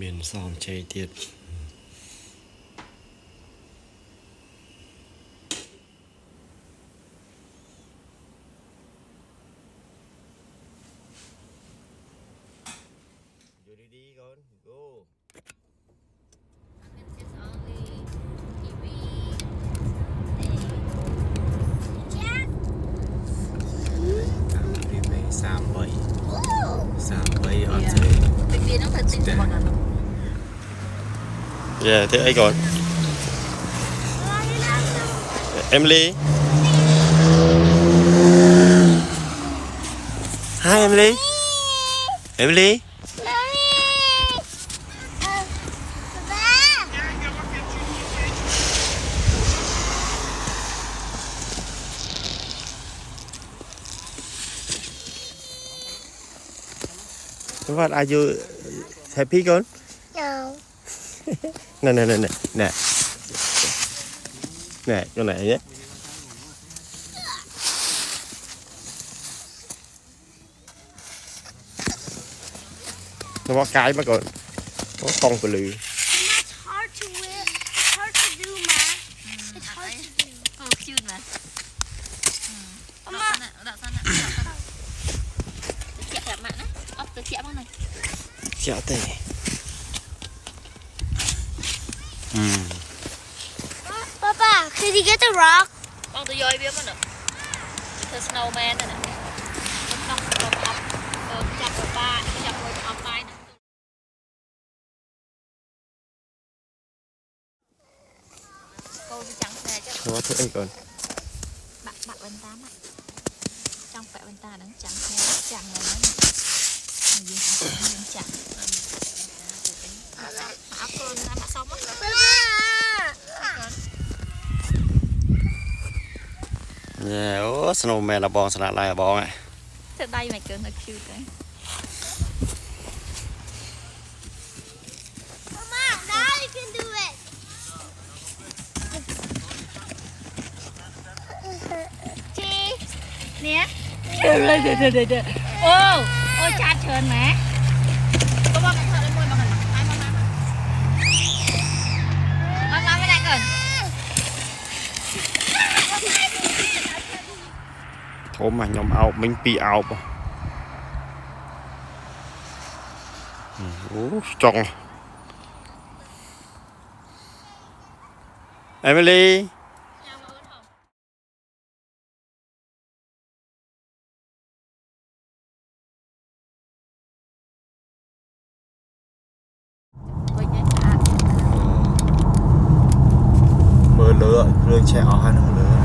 miền xóm chay tiệt đi con go Sampai on dạ thế ấy còn Emily hi Emily Emily What are you happy con? No. Nè nè nè nè nè nè con này nhé nó có cái mà còn có con của lừ It's hard to wear. It's hard to do, ma. It's hard to do. Oh, cute mà. Đọc sana. Chẹt đẹp mặn á. Ốc từ chẹt bao này. chả tệ Papa, could you get the rock? Con từ dôi biết mà nè. The snowman này nè. Con ốc chặt vào ba, chặt vào ốc tay nè. Cô đi trắng xe chứ. nó thế ấy còn Bạc bên ta mà. Trong vẽ bên ta đang trắng xe, chẳng này nó nè. Dương chẳng. Ốc con ra mà xong á. yeah oh snowman là bong sạ lại là bong ấy Thế đây mày kêu nó cute đấy. Mama, now you can do it. Chi nè đây ô ôi cha trơn mẹ có bao mẹ thợ lên môi mà ai mà bên này cần thôi mà nhóm áo mình pi áo mà trong Emily mưa lửa rơi chẹo hắn lửa